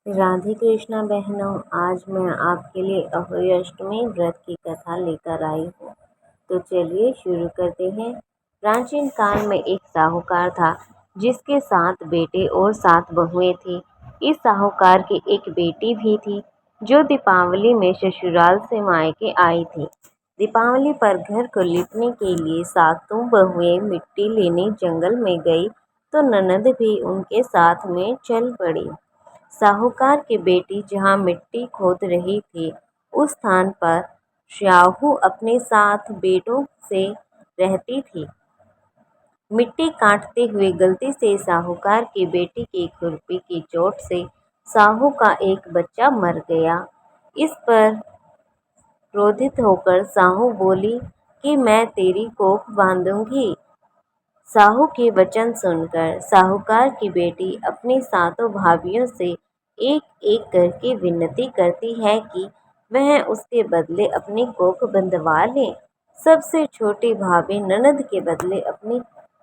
राधे कृष्णा बहनों, आज मैं आपके लिए अहोई अष्टमी व्रत की कथा लेकर आई हूँ। तो चलिए शुरू करते हैं। प्राचीन काल में एक साहूकार था जिसके 7 बेटे और 7 बहुएं थी। इस साहूकार की एक बेटी भी थी जो दीपावली में ससुराल से मायके आई थी। दीपावली पर घर को लिपने के लिए सातों बहुएं मिट्टी लेने जंगल में गई तो ननद भी उनके साथ में चल पड़ी। साहूकार की बेटी जहाँ मिट्टी खोद रही थी उस स्थान पर श्याहू अपने 7 बेटों से रहती थी। मिट्टी काटते हुए गलती से साहूकार की बेटी की खुरपी की चोट से साहू का एक बच्चा मर गया। इस पर क्रोधित होकर साहू बोली कि मैं तेरी कोख बांधूंगी। साहू के वचन सुनकर साहूकार की बेटी अपनी सातों भाभियों से एक एक करके विनती करती है कि वह उसके बदले अपनी कोख बंधवा ले। सबसे छोटी भाभी ननद के बदले अपनी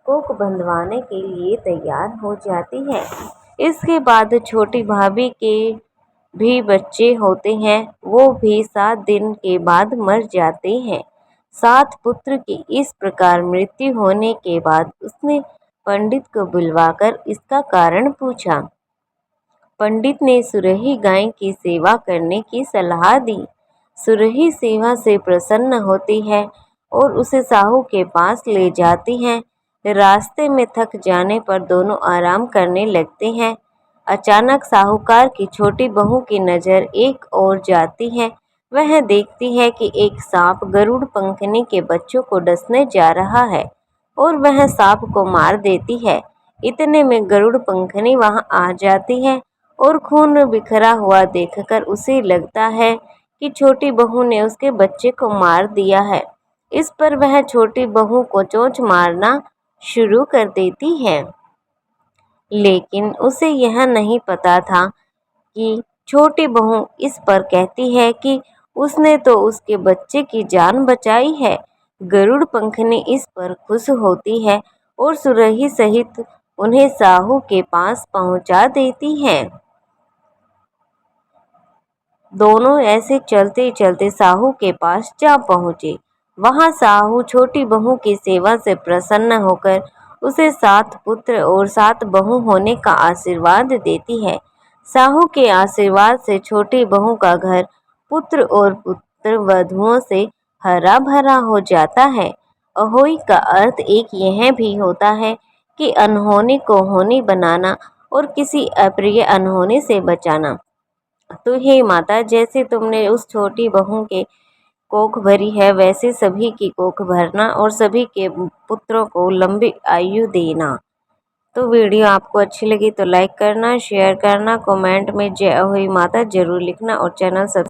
कोख बंधवाने के लिए तैयार हो जाती है। इसके बाद छोटी भाभी के भी बच्चे होते हैं, वो भी 7 दिन के बाद मर जाते हैं। 7 पुत्र की इस प्रकार मृत्यु होने के बाद उसने पंडित को बुलवाकर इसका कारण पूछा। पंडित ने सुरही गाय की सेवा करने की सलाह दी। सुरही सेवा से प्रसन्न होती है और उसे साहू के पास ले जाती है। रास्ते में थक जाने पर दोनों आराम करने लगते हैं। अचानक साहूकार की छोटी बहू की नज़र एक ओर जाती है। वह देखती है कि एक सांप गरुड़ पंखनी के बच्चों को डसने जा रहा है और वह सांप को मार देती है। इतने में गरुड़ पंखनी वहां आ जाती है और खून बिखरा हुआ देखकर उसे लगता है कि छोटी बहू ने उसके बच्चे को मार दिया है। इस पर वह छोटी बहू को चोंच मारना शुरू कर देती है, लेकिन उसे यह नहीं पता था कि छोटी बहू इस पर कहती है कि उसने तो उसके बच्चे की जान बचाई है। गरुड़ पंखनी इस पर खुश होती है और सुरही सहित उन्हें साहू के पास पहुंचा देती है। दोनों ऐसे चलते चलते साहू के पास जा पहुंचे। वहां साहू छोटी बहू की सेवा से प्रसन्न होकर उसे 7 पुत्र और 7 बहू होने का आशीर्वाद देती है। साहू के आशीर्वाद से छोटी बहू का घर पुत्र और पुत्र वधुओं से हरा भरा हो जाता है। अहोई का अर्थ एक यह भी होता है कि अनहोनी को होनी बनाना और किसी अप्रिय अनहोनी से बचाना। तो हे माता, जैसे तुमने उस छोटी बहू के कोख भरी है वैसे सभी की कोख भरना और सभी के पुत्रों को लंबी आयु देना। तो वीडियो आपको अच्छी लगी तो लाइक करना, शेयर करना, कमेंट में जय अहोई माता जरूर लिखना और चैनल सब्सक्राइब